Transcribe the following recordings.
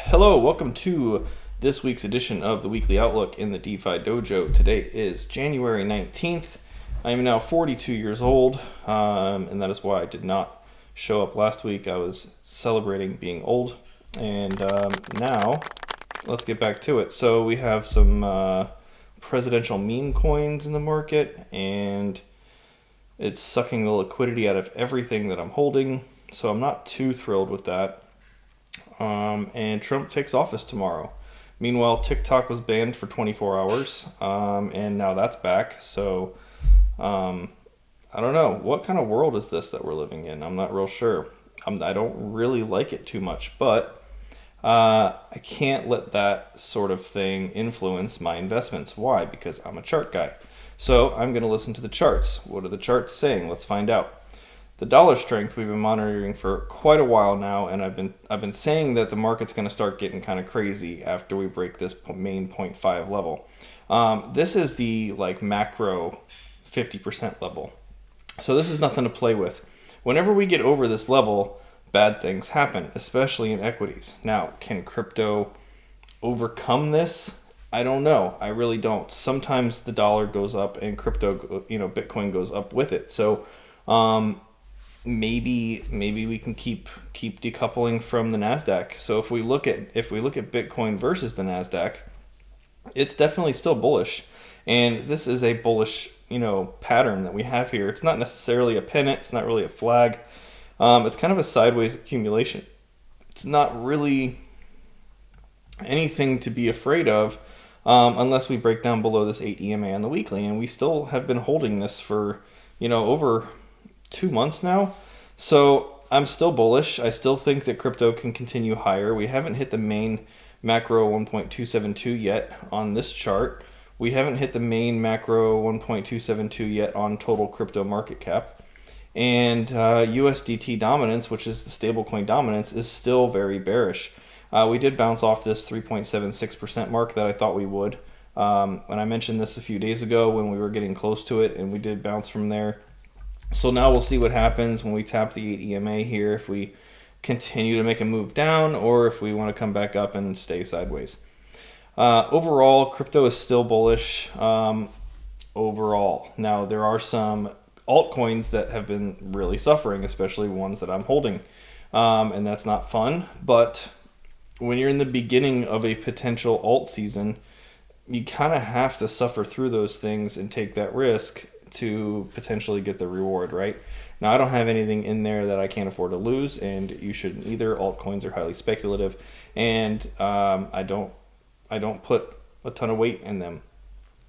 Hello, welcome to this week's edition of the Weekly Outlook in the DeFi Dojo. Today is January 19th. I am now 42 years old, and that is why I did not show up last week. I was celebrating being old, and now let's get back to it. So we have some presidential meme coins in the market, and it's sucking the liquidity out of everything that I'm holding, so I'm not too thrilled with that. And Trump takes office tomorrow. Meanwhile, TikTok was banned for 24 hours, and now that's back. So I don't know. What kind of world is this that we're living in? I'm not real sure. I don't really like it too much, but I can't let that sort of thing influence my investments. Why? Because I'm a chart guy. So I'm going to listen to the charts. What are the charts saying? Let's find out. The dollar strength we've been monitoring for quite a while now, and I've been saying that the market's going to start getting kind of crazy after we break this main 0.5 level. This is the macro 50% level, so this is nothing to play with. Whenever we get over this level, bad things happen, especially in equities. Now, can crypto overcome this? I don't know. I really don't. Sometimes the dollar goes up and crypto, Bitcoin goes up with it. So maybe we can keep decoupling from the Nasdaq. So if we look at Bitcoin versus the Nasdaq, it's definitely still bullish, and this is a bullish pattern that we have here. It's not necessarily a pennant. It's not really a flag. It's kind of a sideways accumulation. It's not really anything to be afraid of unless we break down below this 8 EMA on the weekly, and we still have been holding this for over 2 months now. So I'm still bullish. I still think that crypto can continue higher. We haven't hit the main macro 1.272 yet on this chart. We haven't hit the main macro 1.272 yet on total crypto market cap. And USDT dominance, which is the stablecoin dominance, is still very bearish. We did bounce off this 3.76% mark that I thought we would. And I mentioned this a few days ago when we were getting close to it, and we did bounce from there. So now we'll see what happens when we tap the 8 EMA here, if we continue to make a move down or if we want to come back up and stay sideways. Overall, crypto is still bullish overall. Now, there are some altcoins that have been really suffering, especially ones that I'm holding, and that's not fun. But when you're in the beginning of a potential alt season, you kind of have to suffer through those things and take that risk to potentially get the reward, right? Now, I don't have anything in there that I can't afford to lose, and you shouldn't either. Altcoins are highly speculative, and I don't put a ton of weight in them.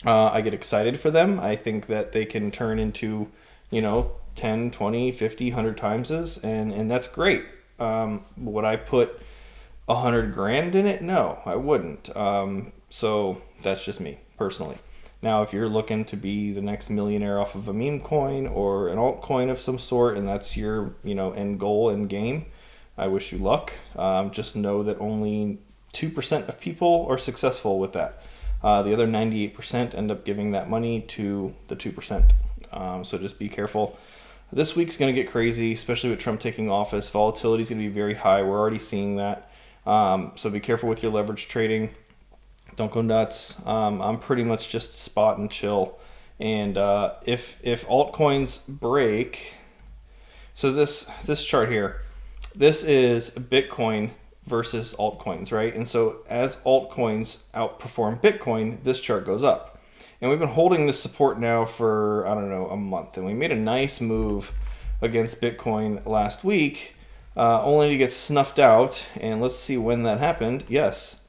I get excited for them. I think that they can turn into 10, 20, 50, 100 times, and that's great. Would I put 100 grand in it? No, I wouldn't. So that's just me personally. Now, if you're looking to be the next millionaire off of a meme coin or an altcoin of some sort, and that's your end goal and game, I wish you luck. Just know that only 2% of people are successful with that. The other 98% end up giving that money to the 2%. So just be careful. This week's going to get crazy, especially with Trump taking office. Volatility is going to be very high. We're already seeing that. So be careful with your leverage trading. Don't go nuts. I'm pretty much just spot and chill. And if altcoins break, so this chart here, this is Bitcoin versus altcoins, right? And so as altcoins outperform Bitcoin, this chart goes up. And we've been holding this support now for, a month. And we made a nice move against Bitcoin last week, only to get snuffed out. And let's see when that happened. Yes,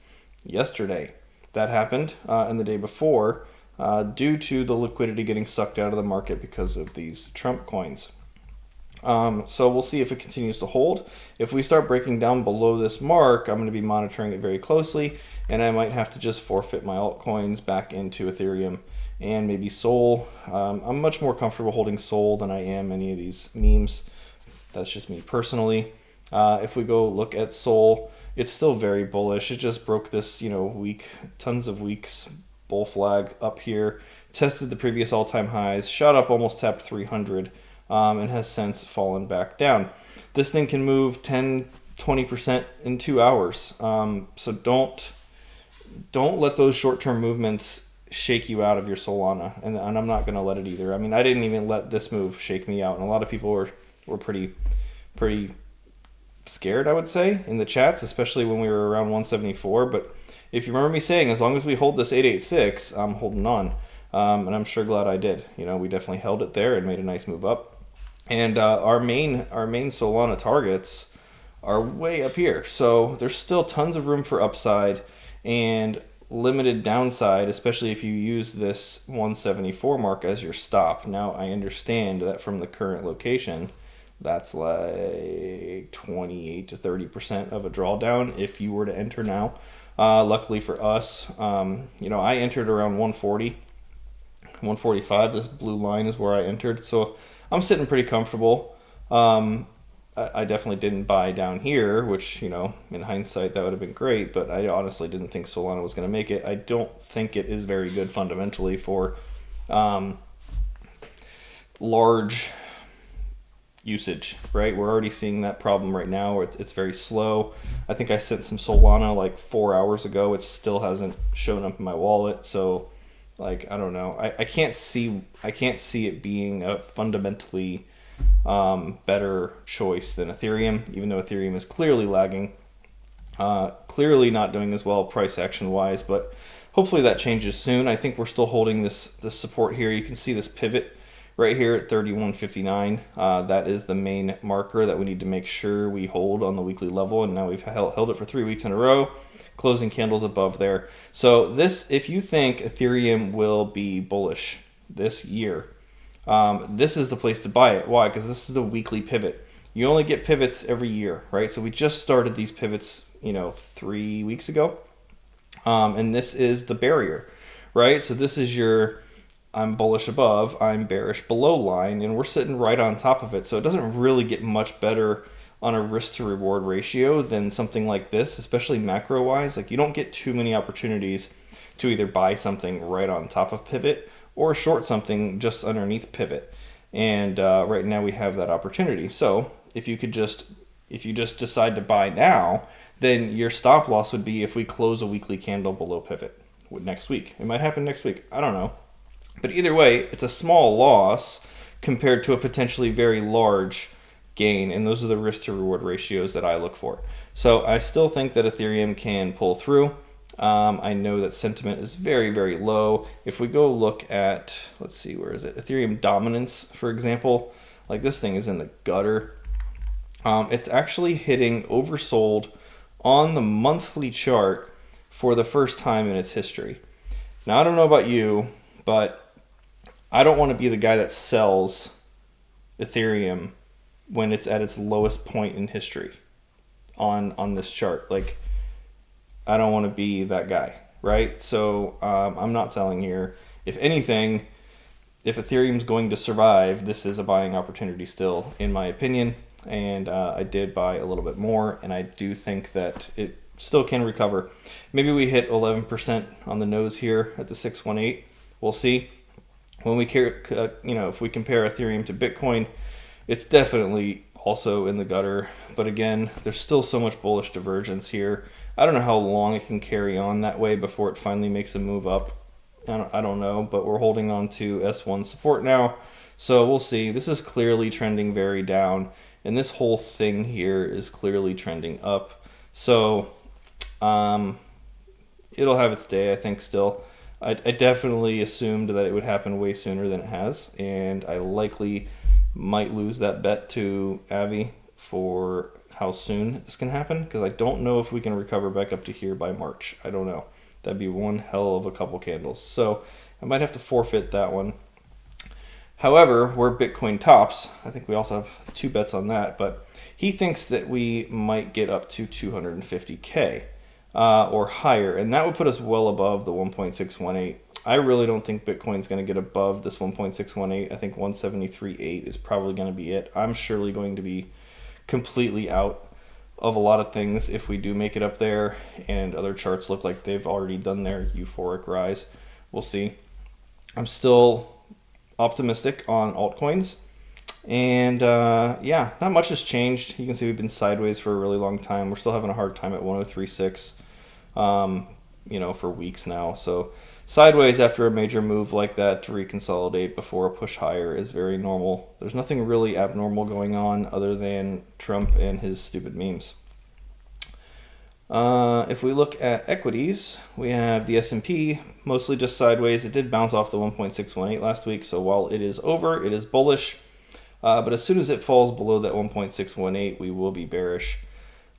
yesterday. That happened, and the day before, due to the liquidity getting sucked out of the market because of these Trump coins. So we'll see if it continues to hold. If we start breaking down below this mark, I'm going to be monitoring it very closely, and I might have to just forfeit my altcoins back into Ethereum and maybe Sol. I'm much more comfortable holding Sol than I am any of these memes. That's just me personally. If we go look at Sol, it's still very bullish. It just broke this, week, tons of weeks bull flag up here, tested the previous all-time highs, shot up, almost tapped 300, and has since fallen back down. This thing can move 10, 20% in 2 hours. So don't let those short-term movements shake you out of your Solana, and I'm not going to let it either. I mean, I didn't even let this move shake me out, and a lot of people were pretty scared, I would say, in the chats, especially when we were around 174. But if you remember me saying, as long as we hold this 886, I'm holding on, and I'm sure glad I did. We definitely held it there and made a nice move up. And our main Solana targets are way up here, so there's still tons of room for upside and limited downside, especially if you use this 174 mark as your stop. Now, I understand that from the current location, that's like 28 to 30% of a drawdown if you were to enter now. Luckily for us, I entered around 140, 145. This blue line is where I entered, so I'm sitting pretty comfortable. I definitely didn't buy down here, which, in hindsight, that would have been great, but I honestly didn't think Solana was going to make it. I don't think it is very good fundamentally for large usage, right? We're already seeing that problem right now where it's very slow. I think I sent some Solana like 4 hours ago. It still hasn't shown up in my wallet, so I don't know. I can't see it being a fundamentally better choice than Ethereum, even though Ethereum is clearly lagging, clearly not doing as well price action wise, but hopefully that changes soon. I think we're still holding this support here. You can see this pivot right here at 31.59. That is the main marker that we need to make sure we hold on the weekly level, and now we've held it for 3 weeks in a row, closing candles above there. So if you think Ethereum will be bullish this year, this is the place to buy it. Why? Because this is the weekly pivot. You only get pivots every year, right? So we just started these pivots, 3 weeks ago. And this is the barrier, right? So this is your I'm bullish above, I'm bearish below line, and we're sitting right on top of it. So it doesn't really get much better on a risk to reward ratio than something like this, especially macro wise. You don't get too many opportunities to either buy something right on top of pivot or short something just underneath pivot. And right now we have that opportunity. So if you just decide to buy now, then your stop loss would be if we close a weekly candle below pivot next week. It might happen next week. I don't know. But either way, it's a small loss compared to a potentially very large gain. And those are the risk to reward ratios that I look for. So I still think that Ethereum can pull through. I know that sentiment is very, very low. If we go look at, let's see, where is it? Ethereum dominance, for example, this thing is in the gutter. It's actually hitting oversold on the monthly chart for the first time in its history. Now, I don't know about you, but I don't want to be the guy that sells Ethereum when it's at its lowest point in history on this chart. I don't want to be that guy, right? So I'm not selling here. If anything, if Ethereum's going to survive, this is a buying opportunity still, in my opinion. And I did buy a little bit more, and I do think that it still can recover. Maybe we hit 11% on the nose here at the 618. We'll see. When we care, if we compare Ethereum to Bitcoin, it's definitely also in the gutter. But again, there's still so much bullish divergence here. I don't know how long it can carry on that way before it finally makes a move up. I don't know, but we're holding on to S1 support now. So we'll see. This is clearly trending very down, and this whole thing here is clearly trending up. So it'll have its day, I think, still. I definitely assumed that it would happen way sooner than it has, and I likely might lose that bet to Avi for how soon this can happen, because I don't know if we can recover back up to here by March. I don't know. That'd be one hell of a couple candles. So I might have to forfeit that one. However, where Bitcoin tops, I think we also have 2 bets on that, but he thinks that we might get up to 250K. Or higher, and that would put us well above the 1.618. I really don't think Bitcoin's going to get above this 1.618. I think 173.8 is probably going to be it. I'm surely going to be completely out of a lot of things if we do make it up there, and other charts look like they've already done their euphoric rise. We'll see. I'm still optimistic on altcoins, And yeah, not much has changed. You can see we've been sideways for a really long time. We're still having a hard time at 103.6, for weeks now. So sideways after a major move like that to reconsolidate before a push higher is very normal. There's nothing really abnormal going on other than Trump and his stupid memes. If we look at equities, we have the S&P mostly just sideways. It did bounce off the 1.618 last week, so while it is over, it is bullish. But as soon as it falls below that 1.618, we will be bearish.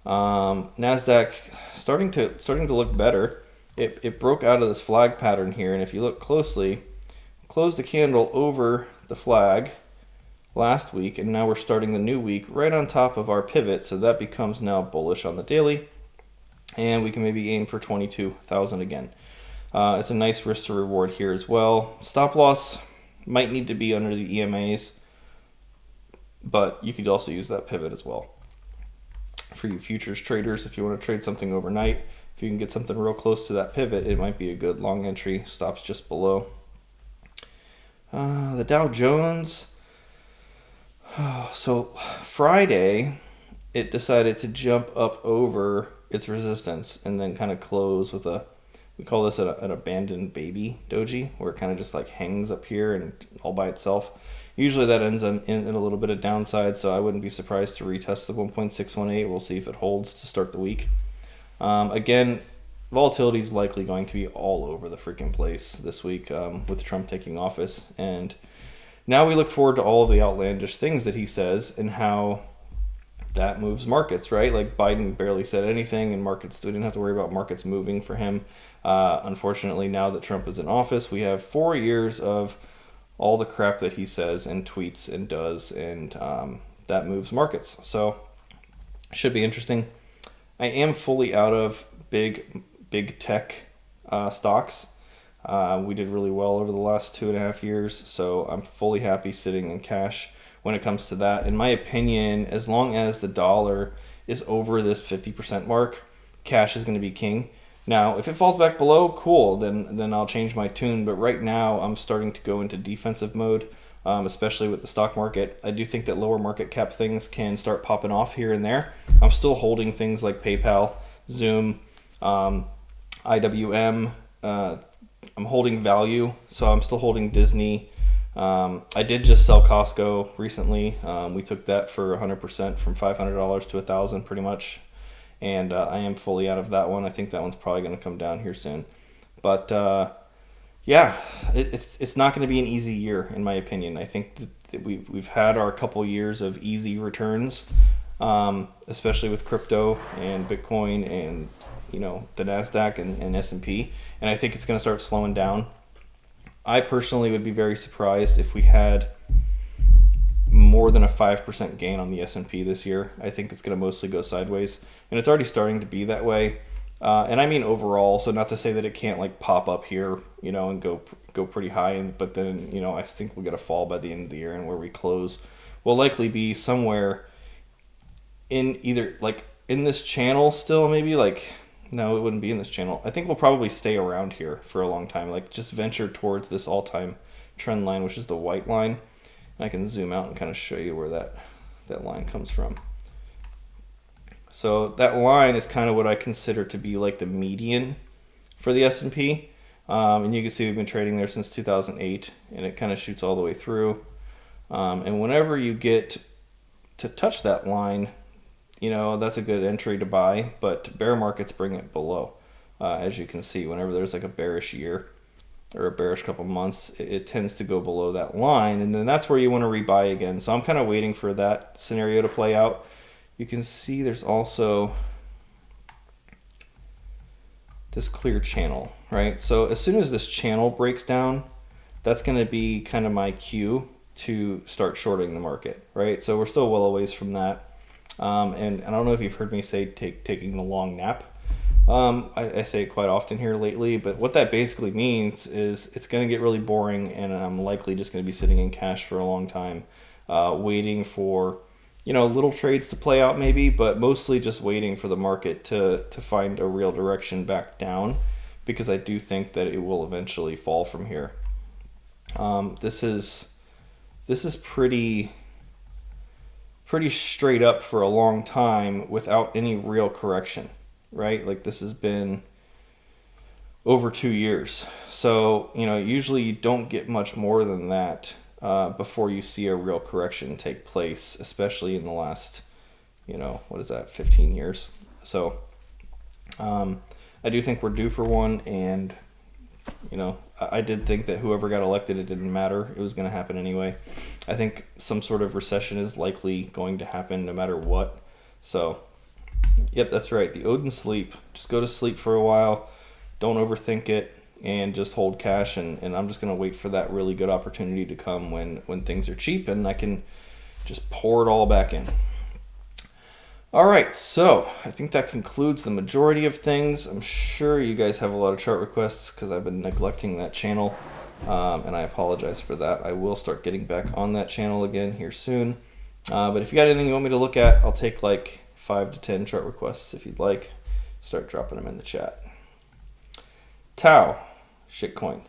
Nasdaq starting to look better. It broke out of this flag pattern here, and if you look closely, closed a candle over the flag last week, and now we're starting the new week right on top of our pivot, so that becomes now bullish on the daily, and we can maybe aim for 22,000 again. It's a nice risk to reward here as well. Stop loss might need to be under the EMAs, but you could also use that pivot as well. For you futures traders, if you want to trade something overnight, if you can get something real close to that pivot, it might be a good long entry. Stops just below. The Dow Jones. So Friday, it decided to jump up over its resistance and then kind of close with we call this an abandoned baby doji, where it kind of just like hangs up here and all by itself. Usually that ends in a little bit of downside, so I wouldn't be surprised to retest the 1.618. We'll see if it holds to start the week. Again, volatility is likely going to be all over the freaking place this week with Trump taking office. And now we look forward to all of the outlandish things that he says and how that moves markets, right? Like Biden barely said anything, and markets didn't have to worry about markets moving for him. Unfortunately, now that Trump is in office, we have 4 years of all the crap that he says and tweets and does, and that moves markets. So should be interesting. I am fully out of big tech stocks. We did really well over the last 2.5 years, so I'm fully happy sitting in cash when it comes to that. In my opinion, as long as the dollar is over this 50% mark, cash is going to be king. Now, if it falls back below, cool, then I'll change my tune. But right now, I'm starting to go into defensive mode, especially with the stock market. I do think that lower market cap things can start popping off here and there. I'm still holding things like PayPal, Zoom, IWM. I'm holding value, so I'm still holding Disney. I did just sell Costco recently. We took that for 100% from $500 to $1,000 pretty much. And I am fully out of that one. I think that one's probably going to come down here soon. But yeah, it's not going to be an easy year in my opinion. I think that we've had our couple years of easy returns, especially with crypto and Bitcoin and the Nasdaq and S&P. And I think it's going to start slowing down. I personally would be very surprised if we had more than a 5% gain on the S&P this year. I think it's going to mostly go sideways, and it's already starting to be that way. And I mean overall, so not to say that it can't like pop up here, and go pretty high, but then I think we'll get a fall by the end of the year, and where we close will likely be somewhere in either like in this channel still, maybe like. No, it wouldn't be in this channel. I think we'll probably stay around here for a long time, like just venture towards this all-time trend line, which is the white line. And I can zoom out and kind of show you where that line comes from. So that line is kind of what I consider to be like the median for the S&P. And you can see we've been trading there since 2008, and it kind of shoots all the way through. And whenever you get to touch that line, that's a good entry to buy, but bear markets bring it below. As you can see, whenever there's like a bearish year or a bearish couple months, it tends to go below that line, and then that's where you want to rebuy again. So I'm kind of waiting for that scenario to play out. You can see there's also this clear channel, right? So as soon as this channel breaks down, that's going to be kind of my cue to start shorting the market, right? So we're still well a ways from that. And I don't know if you've heard me say taking the long nap. I say it quite often here lately, but what that basically means is it's going to get really boring, and I'm likely just going to be sitting in cash for a long time, waiting for little trades to play out maybe, but mostly just waiting for the market to find a real direction back down, because I do think that it will eventually fall from here. This is pretty pretty straight up for a long time without any real correction, right? Like this has been over 2 years. So, usually you don't get much more than that before you see a real correction take place, especially in the last, what is that, 15 years. So I do think we're due for one, and I did think that whoever got elected, it didn't matter. It was going to happen anyway. I think some sort of recession is likely going to happen no matter what. So, yep, that's right. The Odin sleep. Just go to sleep for a while. Don't overthink it, and just hold cash. And I'm just going to wait for that really good opportunity to come when things are cheap and I can just pour it all back in. All right, so I think that concludes the majority of things. I'm sure you guys have a lot of chart requests because I've been neglecting that channel, and I apologize for that. I will start getting back on that channel again here soon. But if you got anything you want me to look at, I'll take like 5 to 10 chart requests if you'd like. Start dropping them in the chat. Tau, shitcoin.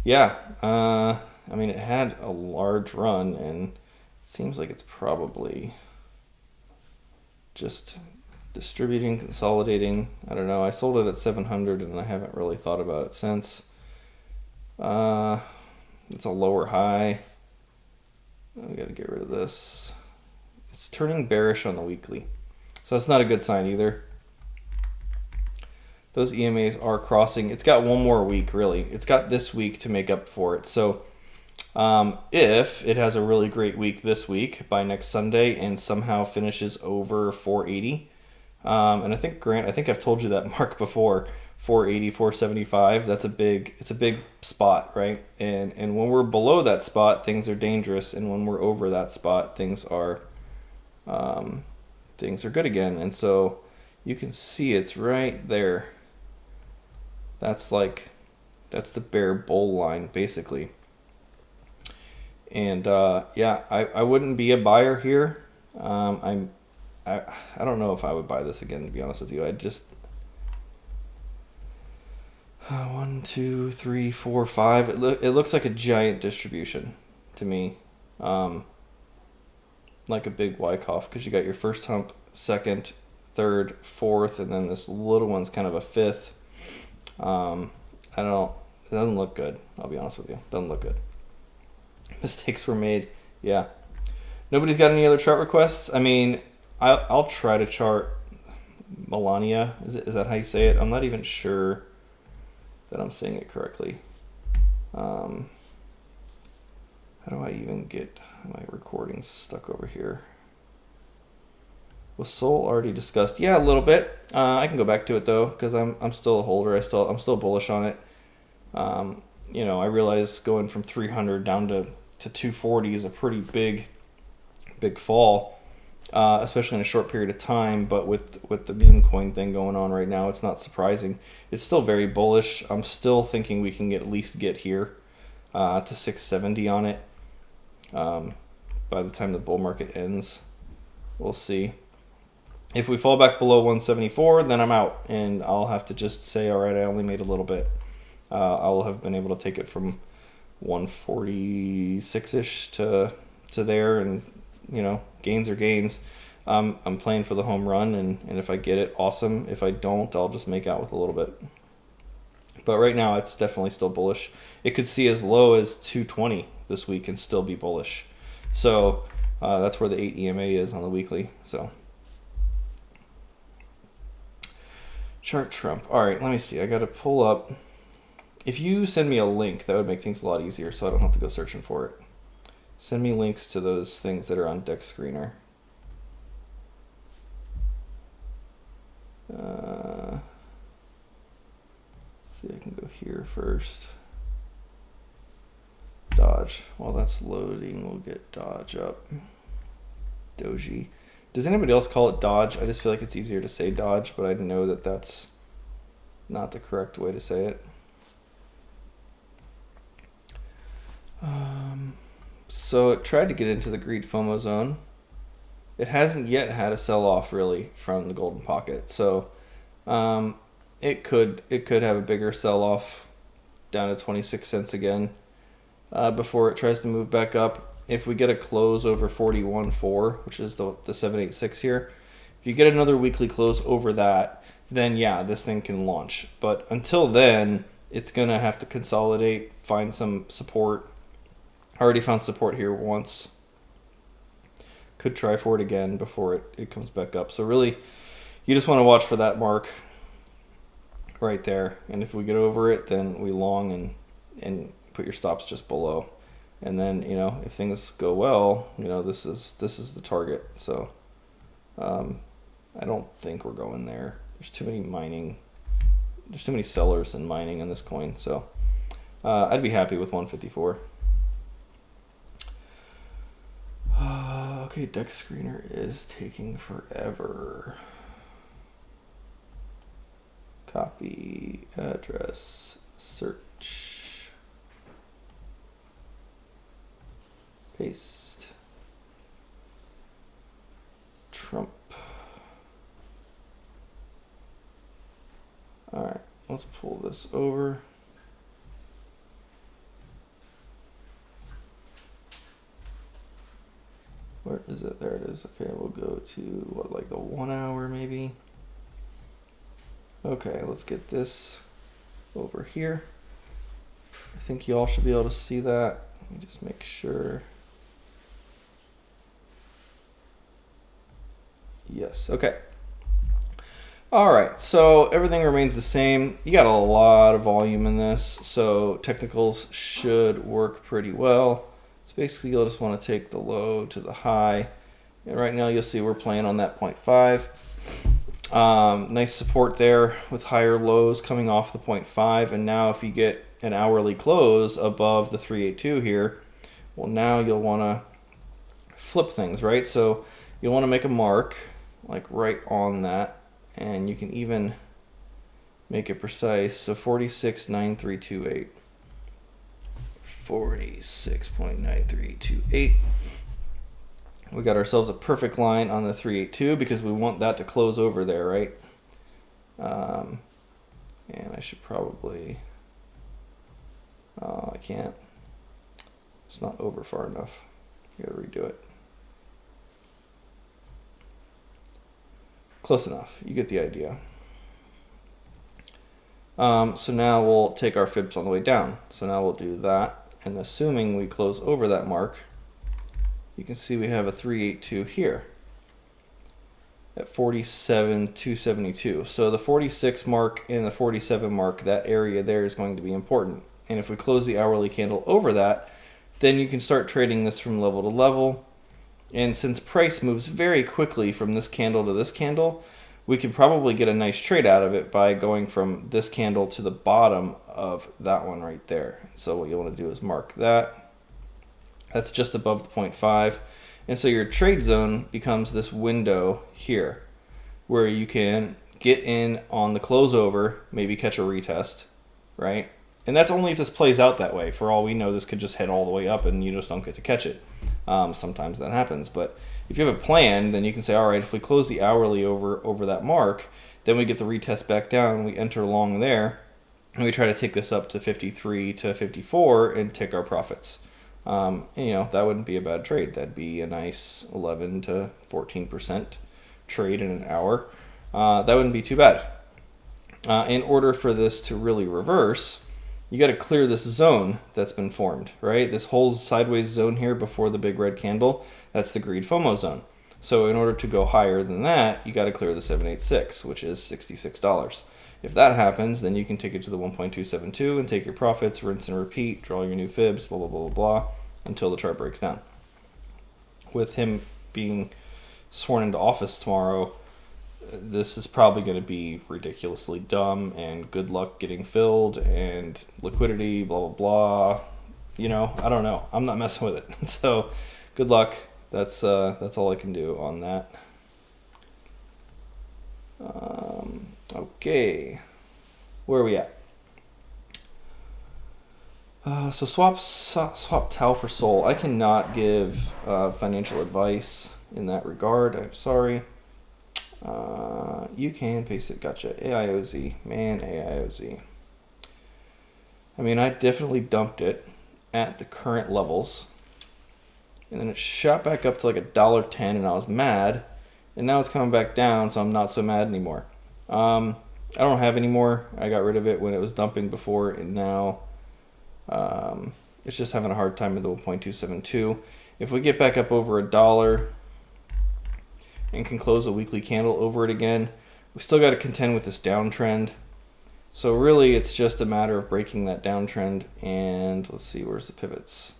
Yeah, it had a large run, and it seems like it's probably just distributing, consolidating. I don't know. I sold it at 700 and I haven't really thought about it since. It's a lower high. We got to get rid of this. It's turning bearish on the weekly, so that's not a good sign either. Those EMAs are crossing. It's got one more week, really. It's got this week to make up for it. So if it has a really great week this week by next Sunday and somehow finishes over 480, and I think I've told you that mark before, 480, 475, it's a big spot, right? And when we're below that spot, things are dangerous, and when we're over that spot, things are good again. And so you can see it's right there. That's the bear bull line basically. And I wouldn't be a buyer here. I don't know if I would buy this again, to be honest with you. I just 1, 2, 3, 4, 5. It looks like a giant distribution to me, like a big Wyckoff, because you got your first hump, second, third, fourth, and then this little one's kind of a fifth. It doesn't look good. I'll be honest with you, it doesn't look good. Mistakes were made. Yeah. Nobody's got any other chart requests? I'll try to chart Melania. Is that how you say it? I'm not even sure that I'm saying it correctly. How do I even get my recordings stuck over here? Was Sol already discussed? Yeah, a little bit. I can go back to it though, because I'm still a holder. I'm still bullish on it. I realize going from 300 down to 240 is a pretty big fall, especially in a short period of time. But with the meme coin thing going on right now, it's not surprising. It's still very bullish. I'm still thinking we can at least get here to 670 on it by the time the bull market ends. We'll see. If we fall back below 174, then I'm out, and I'll have to just say, all right, I only made a little bit. I'll have been able to take it from 146-ish to there, and gains are gains. I'm playing for the home run, and if I get it, awesome. If I don't, I'll just make out with a little bit. But right now, it's definitely still bullish. It could see as low as 220 this week and still be bullish. So that's where the 8 EMA is on the weekly. So chart Trump. All right, let me see. I got to pull up. If you send me a link, that would make things a lot easier, so I don't have to go searching for it. Send me links to those things that are on Deck Screener. See, I can go here first. Dodge. While that's loading, we'll get Dodge up. Doji. Does anybody else call it Dodge? I just feel like it's easier to say Dodge, but I know that that's not the correct way to say it. So it tried to get into the greed FOMO zone. It hasn't yet had a sell-off really from the golden pocket. So it could have a bigger sell-off down to 26 cents again before it tries to move back up. if we get a close over 41.4, which is the 786 here, if you get another weekly close over that, then yeah, this thing can launch. But until then, it's going to have to consolidate, find some support. I already found support here once. Could try for it again before it comes back up. So really, you just want to watch for that mark right there. And if we get over it, then we long and put your stops just below. And then, you know, if things go well, you know, this is the target. So I don't think we're going there. There's too many sellers and mining in this coin. So I'd be happy with 154. Okay, deck screener is taking forever. Copy, address, search, paste, Trump. All right, let's pull this over. Where is it? There it is. Okay, we'll go to what, like the 1 hour maybe. Okay, let's get this over here. I think you all should be able to see that. Let me just make sure. Yes, okay. All right, so everything remains the same. You got a lot of volume in this, so technicals should work pretty well. So basically you'll just want to take the low to the high. And right now you'll see we're playing on that 0.5. Nice support there with higher lows coming off the 0.5. And now if you get an hourly close above the 382 here, well, now you'll want to flip things, right? So you'll want to make a mark like right on that. And you can even make it precise. So 46.9328. 46.9328. We got ourselves a perfect line on the 382 because we want that to close over there, right? And I should probably, I can't. It's not over far enough. I gotta redo it. Close enough. You get the idea. So now we'll take our fibs on the way down. So now we'll do that. And assuming we close over that mark, you can see we have a 382 here at 47,272. So the 46 mark and the 47 mark, that area there is going to be important. And if we close the hourly candle over that, then you can start trading this from level to level. And since price moves very quickly from this candle to this candle, we can probably get a nice trade out of it by going from this candle to the bottom of that one right there. So what you want to do is mark that. That's just above the 0.5. And so your trade zone becomes this window here where you can get in on the close over, maybe catch a retest, right? And that's only if this plays out that way. For all we know, this could just head all the way up and you just don't get to catch it. Sometimes that happens. But if you have a plan, then you can say, all right, if we close the hourly over that mark, then we get the retest back down, we enter long there, and we try to take this up to 53 to 54 and take our profits. And, you know, that wouldn't be a bad trade. That'd be a nice 11 to 14% trade in an hour. That wouldn't be too bad. In order for this to really reverse, you got to clear this zone that's been formed, right? This whole sideways zone here before the big red candle, that's the greed FOMO zone. So in order to go higher than that, you got to clear the 786, which is $66. If that happens, then you can take it to the 1.272 and take your profits, rinse and repeat, draw your new fibs, blah, blah, blah, blah, blah, until the chart breaks down. With him being sworn into office tomorrow, this is probably going to be ridiculously dumb, and good luck getting filled, and liquidity, blah, blah, blah. You know, I don't know. I'm not messing with it. So good luck. That's all I can do on that. Okay, where are we at? So swap Tau for Sol. I cannot give financial advice in that regard. I'm sorry. You can paste it. Gotcha. AIOZ. Man, AIOZ. I mean, I definitely dumped it at the current levels. and then it shot back up to like $1.10, and I was mad, and now it's coming back down, so I'm not so mad anymore. I don't have any more. I got rid of it when it was dumping before, and now it's just having a hard time at the 1.272. If we get back up over $1 and can close a weekly candle over it again, we still got to contend with this downtrend. So really, it's just a matter of breaking that downtrend, and let's see, where's the pivots?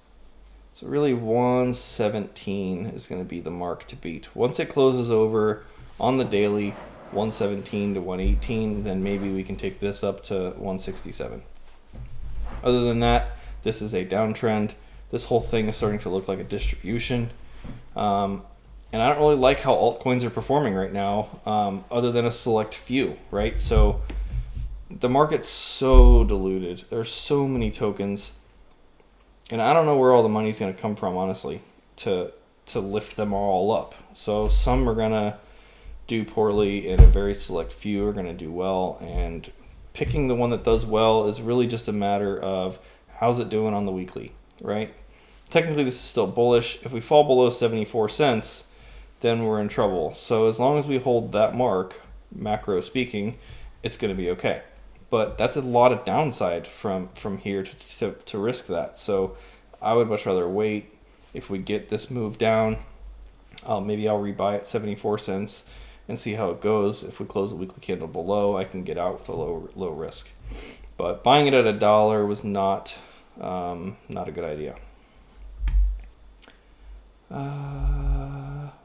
So really 117 is going to be the mark to beat. Once it closes over on the daily 117 to 118, then maybe we can take this up to 167. Other than that, this is a downtrend. This whole thing is starting to look like a distribution. And I don't really like how altcoins are performing right now, other than a select few, right? So the market's so diluted. There's so many tokens. And I don't know where all the money's going to come from, honestly, to lift them all up. So some are going to do poorly, and a very select few are going to do well. And picking the one that does well is really just a matter of how's it doing on the weekly, right? Technically, this is still bullish. If we fall below 74 cents, then we're in trouble. So as long as we hold that mark, macro speaking, it's going to be okay. But that's a lot of downside from here to risk that. So I would much rather wait. If we get this move down, maybe I'll rebuy at 74 cents and see how it goes. If we close the weekly candle below, I can get out with a low risk. But buying it at $1 was not a good idea.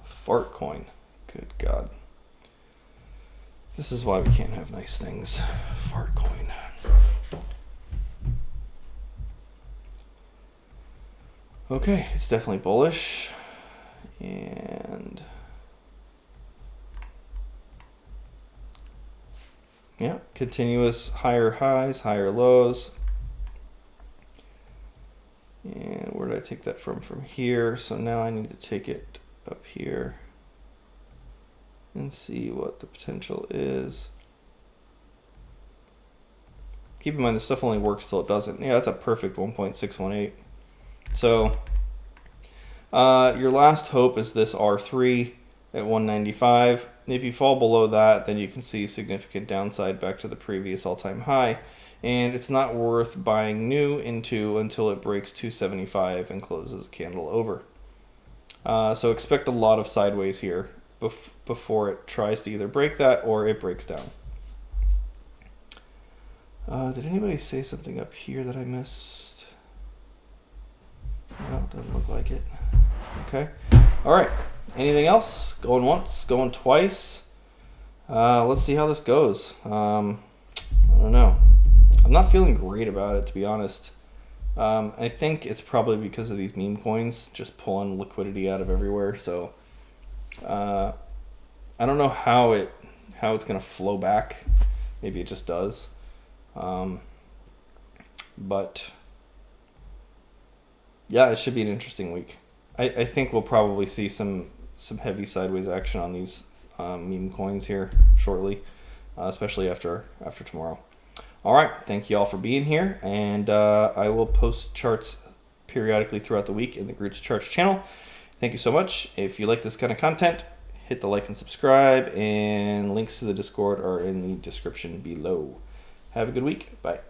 Fart coin. Good God. This is why we can't have nice things. Fart coin. Okay, it's definitely bullish. And yeah, continuous higher highs, higher lows. And where did I take that from? From here. So now I need to take it up here and see what the potential is. Keep in mind, this stuff only works till it doesn't. Yeah, that's a perfect 1.618. So your last hope is this R3 at 195. If you fall below that, then you can see significant downside back to the previous all-time high. And it's not worth buying new into until it breaks 275 and closes a candle over. So expect a lot of sideways here before it tries to either break that or it breaks down. Did anybody say something up here that I missed? No, it doesn't look like it. Okay. All right. Anything else? Going once, going twice. Let's see how this goes. I don't know. I'm not feeling great about it, to be honest. I think it's probably because of these meme coins just pulling liquidity out of everywhere. So I don't know how it's gonna flow back. Maybe it just does. But yeah, it should be an interesting week. I think we'll probably see some heavy sideways action on these meme coins here shortly, especially after tomorrow. All right, thank you all for being here, and I will post charts periodically throughout the week in the Groot's Charts channel. Thank you so much. If you like this kind of content, hit the like and subscribe, and links to the Discord are in the description below. Have a good week. Bye.